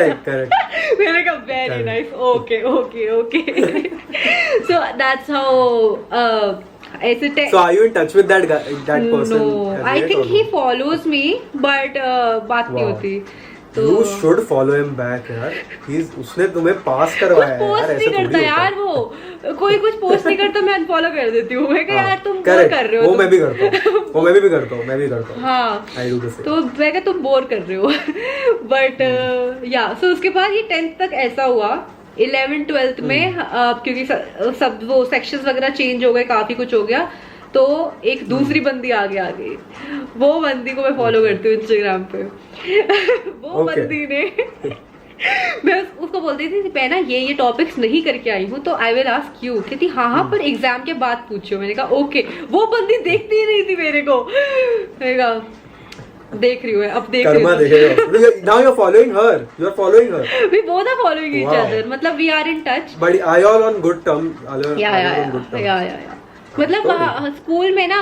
मैंने कहा very nice, okay okay okay. So that's how. So are you in touch with that person? No, I think he follows me, but बात नहीं होती. You should follow him back यार. उसने तुम्हें पास करवाया है. पोस्ट नहीं करता यार वो. कोई कुछ पोस्ट नहीं करता, मैं अनफॉलो कर देती हूँ. मैं कहा यार तुम बोर कर रहे हो. वो मैं भी करता हूँ. हाँ, I do the same. तो मैं कहा तुम बोर कर रहे हो. बट या सो उसके बाद ये 10th तक ऐसा हुआ. 11th-12th में क्योंकि सब वो सेक्शंस वगैरह चेंज हो गए, काफी कुछ हो गया. तो एक दूसरी बंदी आगे आ गई, वो बंदी को मैं फॉलो करती हूँ इंस्टाग्राम पे। वो बंदी ने मैं उसको बोलती थी मैं ना ये टॉपिक्स नहीं करके आई हूँ, तो आई विल आस्क यू। कहती हाँ पर एग्जाम के बाद पूछो। मैंने कहा ओके। वो बंदी देखती ही नहीं थी मेरे को। मैंने कहा देख रही हूँ, अब देख रही हूँ। Now you're following her. You're following her. We both are following each other. मतलब we are in touch. But are you all on good terms? Yeah. मतलब स्कूल में ना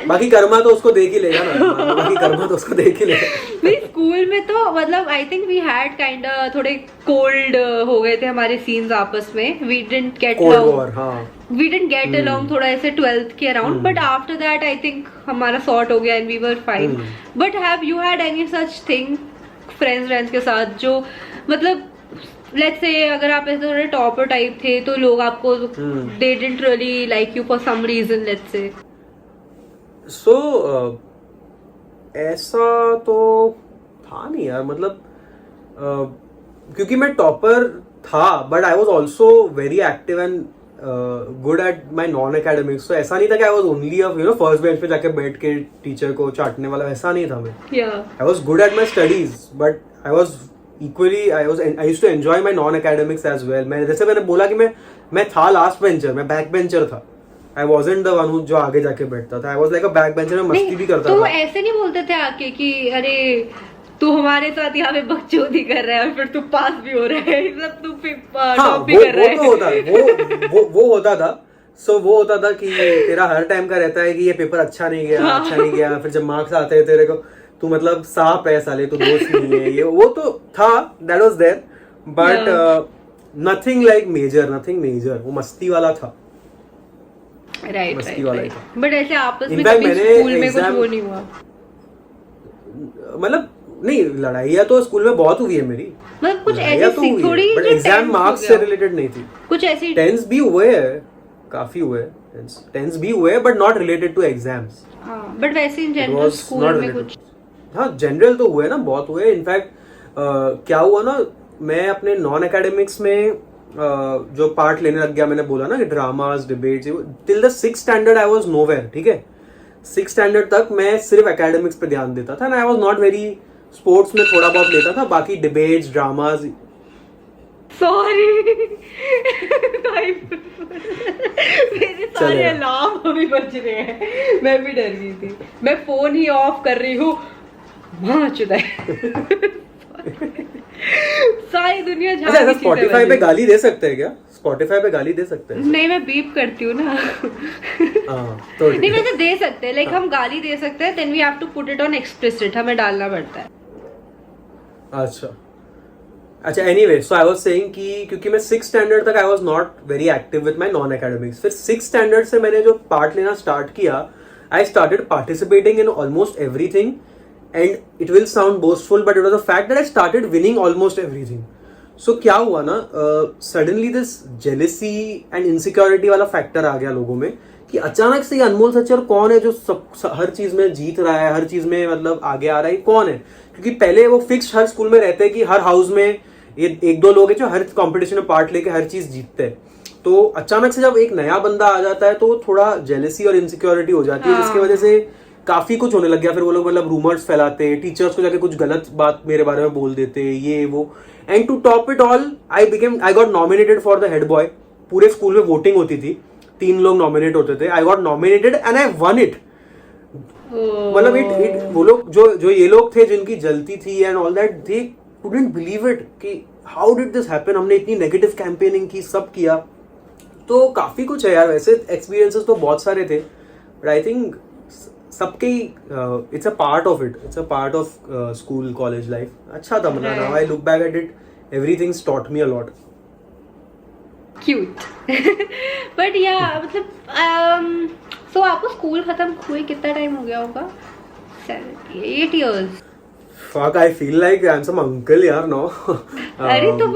बाकी कर्मा तो उसको देख ही लेगा ना। बाकी कर्मा तो उसको देख ही लेगा। नहीं स्कूल में तो मतलब I think we had kind थोड़े कोल्ड हो गए थे हमारे सीन्स आपस में। We didn't get we didn't get along थोड़ा ऐसे 12th के around, but after that I think हमारा सॉर्ट हो गया and we were fine. But have you had any such thing friends के साथ जो मतलब लेट्स से अगर आप ऐसे थोड़े टॉपर टाइप थे तो लोग आपको they didn't really like you for some reason let's say? So ऐसा तो था नहीं यार, मतलब क्योंकि मैं टॉपर था but I was also very active and good at my non academics. तो ऐसा नहीं था कि I was only first bench पे जाके बैठ के टीचर को चाटने वाला, ऐसा नहीं था मैं। I was good at my studies but I was equally I used to enjoy my non academics as well. मैंने बोला कि मैं था लास्ट बेंचर, मैं बैक बेंचर था। I wasn't the one who जो आगे जाके बैठता था। I was like a back bencher, मैं मस्ती भी करता था। तो ऐसे नहीं बोलते थे आके कि अरे तू हमारे साथ यहाँ पे बकचोदी कर रहा है और फिर तू पास भी हो रहा है, मतलब तू टॉप भी कर रहा है। वो होता वो होता था। सो वो होता था कि तेरा हर टाइम का रहता है कि ये पेपर अच्छा नहीं गया, फिर जब मार्क्स आते हैं तेरे को तू मतलब सांप है साले, तू दोस्त नहीं है, ये वो तो था, that was there, but nothing like major, वो मस्ती वाला था। राइट। बट ऐसे आपस में कभी स्कूल में कुछ वो नहीं हुआ? मतलब नहीं, लड़ाइयाँ तो स्कूल में बहुत हुई है मेरी, मतलब कुछ ऐसी थोड़ी, बट एग्जाम मार्क्स से रिलेटेड नहीं थी। कुछ ऐसी टेंस भी हुए हैं, काफी हुए टेंस भी हुए, but not related to exams. But वैसे इन जनरल स्कूल में कुछ, हाँ जनरल तो हुए ना, बहुत हुए। इनफैक्ट क्या हुआ ना, मैं अपने नॉन एकेडमिक्स में जो पार्ट लेने लग गया, मैंने बोला ना कि dramas, debates, till the 6th standard I was nowhere, ठीक है। 6th स्टैंडर्ड तक मैं सिर्फ एकेडमिक्स पे ध्यान देता था, आई वाज नॉट वेरी, स्पोर्ट्स में थोड़ा बहुत लेता था, बाकी डिबेट्स, ड्रामास। सॉरी मेरे सारे अलार्म अभी बज रहे हैं, मैं भी डर गई थी, मैं फोन ही ऑफ कर रही हूँ। सारी दुनिया अच्छा, स्पॉटिफाई पे गाली दे सकते हैं क्या? स्पॉटिफाई पे गाली दे सकते हैं? नहीं, मैं बीप करती हूँ ना। तो नहीं, वैसे दे सकते हैं, लाइक हम गाली दे सकते हैं, then we have to put it on explicit, हमें डालना पड़ता है। अच्छा anyway, so I was saying कि क्योंकि मैं 6th स्टैंडर्ड तक I was not very active with my non academics, फिर 6th स्टैंडर्ड से मैंने जो पार्ट लेना स्टार्ट किया, I started participating in almost everything, and it will sound boastful but it was a fact that I started winning almost everything. So क्या हुआ ना, suddenly this jealousy and insecurity वाला factor आ गया लोगों में कि अचानक से ये अनमोल सच्चर कौन है जो हर चीज में जीत रहा है, हर चीज में मतलब आगे आ रहा है, कौन है? क्योंकि पहले वो फिक्स हर स्कूल में रहते हैं कि हर हाउस में ये 1-2 लोग हैं जो हर कॉम्पिटिशन में पार्ट लेके हर चीज जीतते हैं। तो अचानक से जब एक नया बंदा आ जाता है तो थोड़ा जेलेसी और इनसिक्योरिटी हो जाती है, जिसकी वजह से काफी कुछ होने लग गया। फिर वो लोग मतलब रूमर्स फैलाते, टीचर्स को जाके कुछ गलत बात मेरे बारे में बोल देते, ये वो। And to top it all I got nominated for the head boy. पूरे स्कूल में वोटिंग होती थी, 3 लोग नॉमिनेट होते थे, I got nominated and I won it. मतलब इट वो लोग जो ये लोग थे जिनकी जलती थी and all that, they couldn't believe it कि हाउ डिड दिस हैपन। हमने इतनी नेगेटिव कैंपेनिंग की, सब किया, तो काफी कुछ है यार। वैसे एक्सपीरियंसेस तो बहुत सारे थे, बट आई थिंक सबके it's a part of it, it's a part of school college life. अच्छा था, मतलब now I look back at it, everything's taught me a lot. Cute. But या मतलब सो आपको स्कूल खत्म हुए कितना टाइम हो गया होगा? 7-8 years। Fuck, I feel like I'm some uncle यार now। अरे तो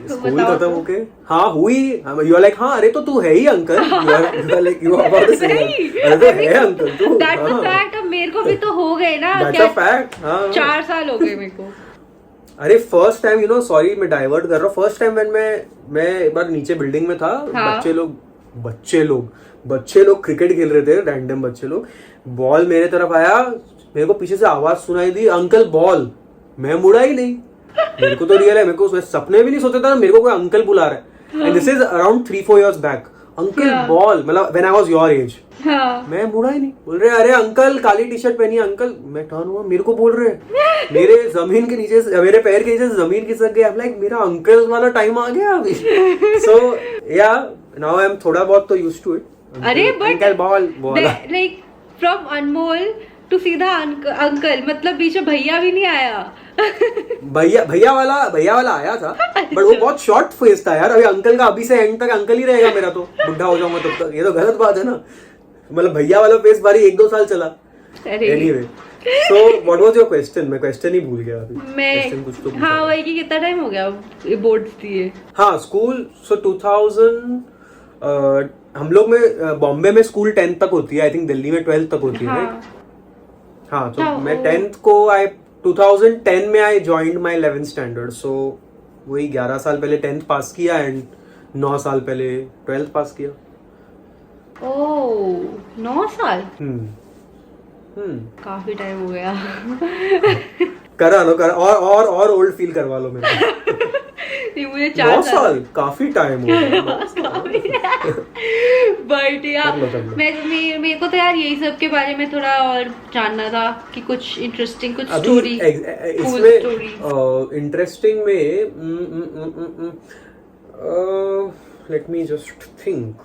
स्कूल खत्म होके हाँ हुई, you are like हाँ अरे तो तू है ही uncle, you are like you are about to say अरे तो है अंकल तू। That's a fact। अब मेरे को भी तो हो गए ना, That's a fact। 4 साल हो गए मेरे को। अरे फर्स्ट टाइम सॉरी मैं डाइवर्ट कर रहा हूँ, फर्स्ट टाइम व्हेन मैं एक बार नीचे बिल्डिंग में था, बच्चे लोग बच्चे लोग क्रिकेट खेल रहे थे, रैंडम बच्चे लोग, बॉल मेरे तरफ आया, मेरे को पीछे से आवाज सुनाई दी, अंकल बॉल, मैं मुड़ा ही नहीं। मेरे को तो रियल है, मेरे को सपने भी नहीं सोचा था मेरे को कोई अंकल बुला रहा है, and this is around 3-4 years back. Uncle बॉल, मतलब when I was your age, मैं मुड़ा ही नहीं। बोल रहे अरे अंकल काली टी शर्ट पहनी है अंकल, मैं टर्न हुआ, मेरे को बोल रहे मेरे जमीन के नीचे से, मेरे पैर के नीचे से जमीन खिसक गई। आई एम लाइक मेरा अंकल वाला टाइम आ गया अभी। सो या नाउ आई एम थोड़ा बहुत तो यूज्ड टू इट। अरे बट अंकल बॉल लाइक फ्रॉम अनमोल टू सीधा अंकल, मतलब बीच में भैया भी नहीं आया। भैया वाला आया था, बट वो बहुत शॉर्ट फेस था यार। अभी अंकल का अभी से एंड तक अंकल ही रहेगा मेरा, तो बुढ़ा हो जाऊंगा तब तक, ये तो गलत बात है ना। मतलब भैया वाला फेस बारी 1-2 साल चला। Anyway, so what was your question? मैं क्वेश्चन ही भूल गया अभी। मैं कुछ तो हाँ वही कि कितना टाइम हो गया ये बोर्ड्स दिए? हाँ स्कूल, सो 2000 हम लोग में बॉम्बे में स्कूल 10th तक होती है, आई थिंक दिल्ली में 12th तक होती है। हाँ, तो मैं 10th को 2010 में आई ज्वाइंड माई 11th स्टैंडर्ड, सो वही 11 साल पहले 10th पास किया एंड 9 साल पहले 12th पास किया। ओह 9 साल? काफी टाइम हो गया। करा लो और ओल्ड फील करवा लो मेरे नहीं, मुझे 4 साल काफी टाइम हो गया। बट यार मेरे को तो यार यही सब के बारे में थोड़ा और जानना था कि कुछ इंटरेस्टिंग, कुछ स्टोरी इसमें इंटरेस्टिंग में लेट मी जस्ट थिंक।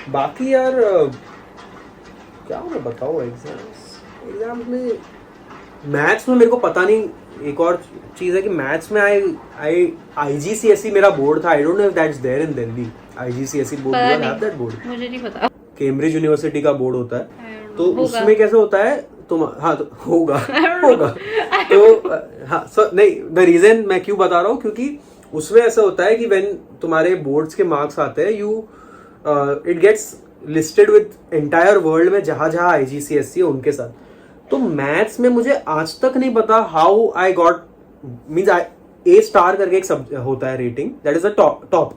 बाकी यार क्या मैं बताऊँ, एग्जाम्स में मैथ्स में मेरे को पता नहीं। एक और चीज है कि मैथ्स में IGCSE मेरा बोर्ड था। I don't know if that's there in Delhi. IGCSE board, you have that board? मुझे नहीं पता। कैम्ब्रिज यूनिवर्सिटी का बोर्ड होता है, तो उसमें कैसे होता है तुम, हाँ तो होगा तो हाँ, सो नहीं, द रीजन मैं क्यों बता रहा हूँ, क्योंकि उसमें ऐसा होता है कि व्हेन तुम्हारे बोर्ड्स के मार्क्स आते हैं, you it gets listed with entire world में जहां IGCSE है उनके साथ। तो मैथ्स में मुझे आज तक नहीं पता how I got, means A* करके एक होता है rating, that is the top.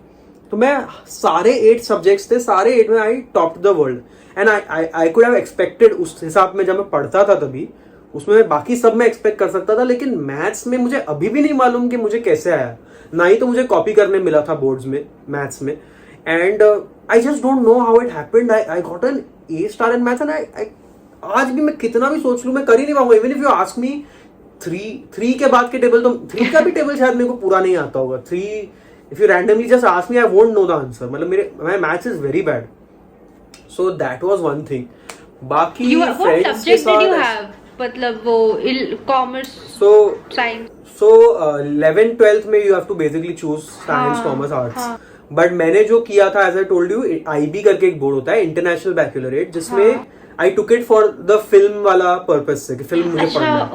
तो मैं सारे 8 सब्जेक्ट्स थे, सारे 8 में I top the world, and I could have expected उस हिसाब में जब मैं पढ़ता था तभी, उसमें बाकी सब मैं एक्सपेक्ट कर सकता था। लेकिन मैथ्स में मुझे अभी भी नहीं मालूम कि मुझे कैसे आया, ना ही तो मुझे कॉपी करने मिला था बोर्ड्स में मैथ्स में, and I just don't know how it happened. I got an A* in maths, and आज भी मैं कितना भी सोच लूं मैं कर ही नहीं पाऊंगा। Even if you ask me 3 के बाद के टेबल, तो 3 का भी टेबल शायद मेरे को पूरा नहीं आता होगा। 3 if you randomly just ask me, I won't know the answer. मतलब my maths is very bad, so that was one thing. बाकी फ्रेंड्स के साथ, मतलब वो कॉमर्स, सो साइंस, सो 11th 12th में you have to basically choose science, commerce, arts. But मैंने जो किया था, as I told you, IB करके एक बोर्ड होता है, इंटरनेशनल बैकलॉरेट, जिसमें I took it for the film वाला पर्पस से कि फिल्म मुझे पढ़ना है।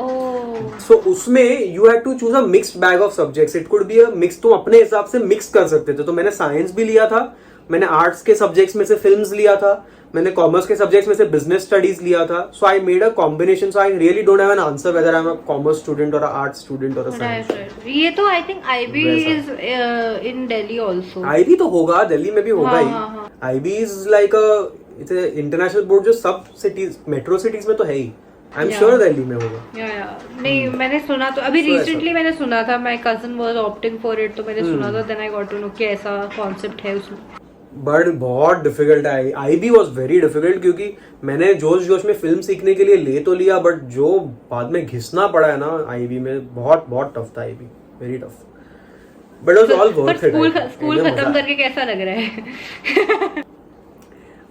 सो उसमें you had to choose a mixed bag of subjects. It could be a mix, तुम अपने हिसाब से मिक्स कर सकते थे। तो मैंने साइंस भी लिया था, मैंने आर्ट्स के सब्जेक्ट्स में से फिल्म्स लिया था, मैंने कॉमर्स के सब्जेक्ट्स में से बिजनेस स्टडीज लिया था। So I made a combination. So I really don't have an answer whether I am a commerce student और अ आर्ट्स स्टूडेंट और अ साइंस। ये तो I think IB is in Delhi also. IB तो होगा, दिल्ली में भी होगा ही। IB is like a international board जो सब सिटीज, मेट्रो सिटीज में तो है ही। आई एम श्योर दिल्ली में होगा। नहीं, मैंने सुना तो अभी रिसेंटली मैंने सुना था, my cousin was opting for it, तो मैंने सुना था, then I got to know कि ऐसा कॉन्सेप्ट है उसमें। बट बहुत डिफिकल्ट है, IB वाज वेरी डिफिकल्ट, क्योंकि मैंने जोश में फिल्म सीखने के लिए ले तो लिया, बट जो बाद में घिसना पड़ा है ना IB में, बहुत बहुत टफ था IB, very tough. But it was all worth it. School खत्म करके कैसा लग रहा है?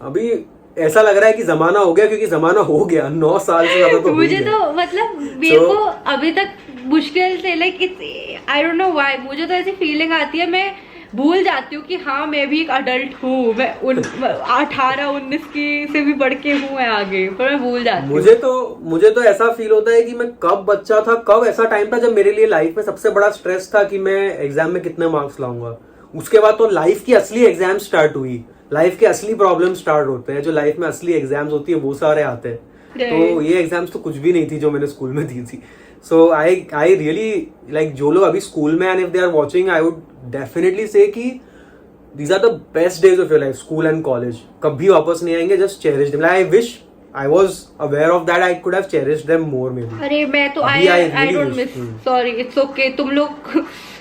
अभी ऐसा लग रहा है कि जमाना हो गया, क्योंकि जमाना हो गया 9 साल से ज्यादा तो मुझे तो मतलब मेरे को अभी तक मुश्किल से like I don't know why, मुझे तो ऐसी फीलिंग आती है, मैं भूल जाती हूँ कि हाँ मैं भी एक अडल्ट हूँ, मैं 18-19 की से भी बढ़ के हूँ मैं आगे, पर मैं भूल जाती हूँ। मुझे तो ऐसा फील होता है कि मैं कब बच्चा था, कब ऐसा टाइम था जब मेरे लिए लाइफ में सबसे बड़ा स्ट्रेस था कि मैं एग्जाम में कितने मार्क्स लाऊंगा। उसके बाद तो लाइफ की असली एग्जाम स्टार्ट हुई, लाइफ के असली प्रॉब्लम स्टार्ट होते हैं, जो लाइफ में असली एग्जाम्स होती है वो सारे आते हैं। तो ये एग्जाम्स तो कुछ भी नहीं थी जो मैंने स्कूल में दी थी। सो आई रियली लाइक, जो लोग अभी स्कूल में and if they are watching, I would definitely say कि these are the best days of your life, school and college. कभी वापस नहीं आएंगे. Just cherish them. Like, I wish I was aware of that. I could have cherished them more maybe. अरे मैं तो I don't miss. Sorry, it's okay. तुम लोग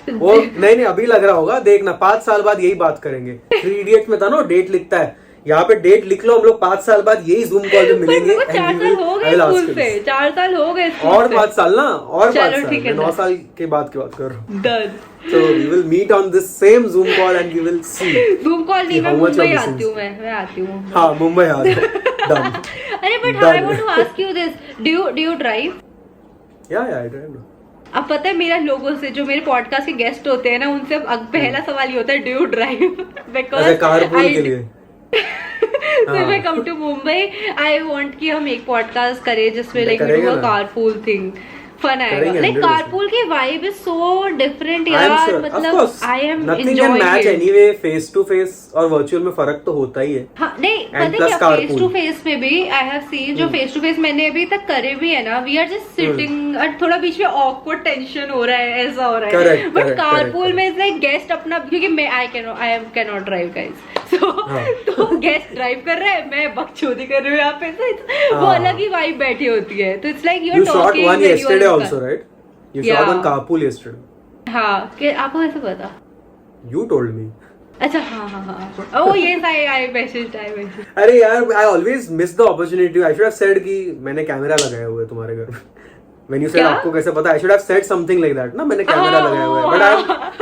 वो नहीं अभी लग रहा होगा. देखना 5 साल बाद यही बात करेंगे. 3 Idiots में था ना, डेट लिखता है. यहाँ पे डेट लिख लो, हम लोग 5 साल बाद यही जूम कॉल पे मिलेंगे. 4 साल हो गए स्कूल से, 4 साल हो गए और 5 साल ना, और 5 साल. ठीक है, 9 साल के बाद की बात कर रहा हूँ. Done. So we will meet on this same Zoom call and we will see. Zoom call नहीं, मैं मुंबई आती हूँ. मैं आती हूँ. हाँ, मुंबई आ जाओ. Done. अरे but I want to ask you this. Do you drive? Yeah, I drive. अब पता है मेरा लोगों से जो मेरे पॉडकास्ट के गेस्ट होते हैं ना, उनसे अब पहला सवाल ये होता है, do you drive? Because carpool के लिए. So if I come to Mumbai, I want कि हम एक पॉडकास्ट करें जिसमें like we do a carpool thing. Fun आएगा. लाइक कारपूल की वाइब इज सो डिफरेंट यार. मतलब I am nothing can match anyway. Face to face और वर्चुअल में फर्क तो होता ही है. हाँ, नहीं पता क्या, फेस टू फेस में भी आई हैव सीन, जो फेस टू फेस मैंने अभी तक करे भी है ना, वी आर जस्ट सिटिंग और थोड़ा बीच में ऑकवर्ड टेंशन हो रहा है, ऐसा हो रहा है. बट कारपूल में इज लाइक गेस्ट अपना, क्योंकि मैं I can not drive guys, तो गेस्ट ड्राइव कर रहा है, मैं बकचोदी कर रही हूँ यहाँ पे. वो अलग ही वाइब बैठी होती है. तो it's like you are talking also, right? You shot one carpool yesterday. हाँ, कि आपको कैसे पता? You told me. अच्छा हाँ. Oh yes, I messaged. अरे यार, I always miss the opportunity. I should have said कि मैंने कैमरा लगाया हुआ है तुम्हारे घर में. When you said आपको कैसे पता, I should have said something like that. ना मैंने कैमरा लगाया हुआ है. But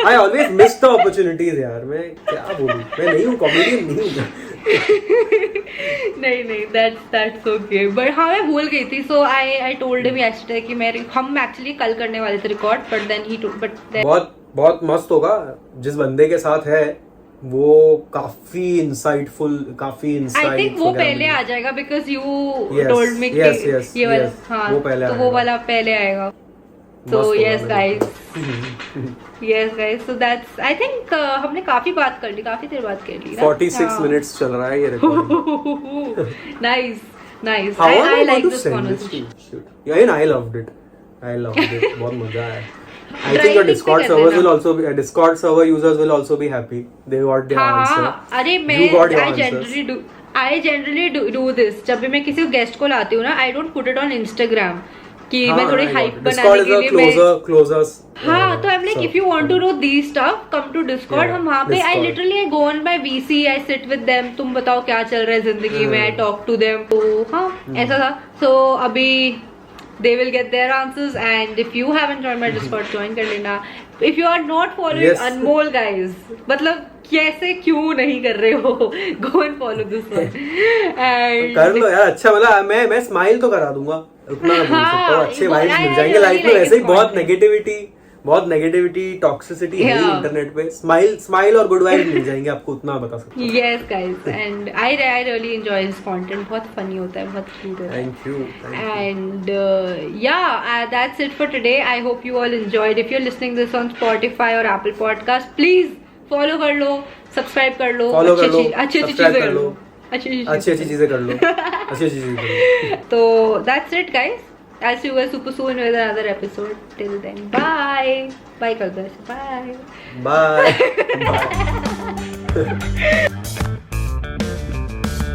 I always miss the opportunities यार. मैं क्या बोलूँ? मैं नहीं हूँ, कॉमेडियन नहीं हूँ. नहीं that's okay. But हाँ, मैं भूल गई थी. So I told him yesterday कि हम actually कल करने वाले थे record, but then he told, but then बहुत मस्त होगा. जिस बंदे के साथ है वो काफी इंसाइटफुल, काफी इंसाइट. आई थिंक वो पहले आ जाएगा because you told me कि ये वाला, हाँ, तो वो वाला पहले आएगा. So yes guys, so that's, I think हमने काफी बात कर ली, काफी देर बात कर ली. 46 minutes चल रहा है ये record. Nice. I like this conversation. Yeah, I loved it. बहुत मजा आया. I think your Discord servers will also be, Discord server users will also be happy. They got their answer. अरे मैं I generally do this. जब भी मैं किसी guest को लाती हूँ ना, I don't put it on Instagram कि मैं थोड़ी हाइप बनाने के लिए closers. हाँ, तो I'm like, if you want to know these stuff, come to Discord. हम वहाँ पे I literally go on my VC, I sit with them. तुम बताओ क्या चल रहा है जिंदगी में, I talk to them. तो हाँ, ऐसा था. So अभी they will get their answers, and if you haven't joined my Discord, join कर लेना. If you are not following Anmol guys, मतलब कैसे क्यों नहीं कर रहे हो? Go and follow this one. And कर लो यार, अच्छा वाला. मैं स्माइल तो करा दूंगा, उतना बोल सकता हूँ. अच्छे वाइब्स मिल जाएंगे लाइफ में. वैसे ही बहुत नेगेटिविटी टॉक्सिसिटी है इंटरनेट पे. स्माइल और गुड वाइब्स मिल जाएंगे आपको, उतना बता सकता हूँ. Yes guys, and I really enjoy his content. बहुत funny होता है, बहुत cute होता है. Thank you. And that's it for today. I hope you all enjoyed. If you're listening this on Spotify or Apple Podcast, please follow कर लो, subscribe कर लो, अच्छी चीजें कर लो. अच्छी चीजें कर लो. तो that's it guys. I'll see you guys super soon with another episode. Till then, bye. Bye कर दो. Bye.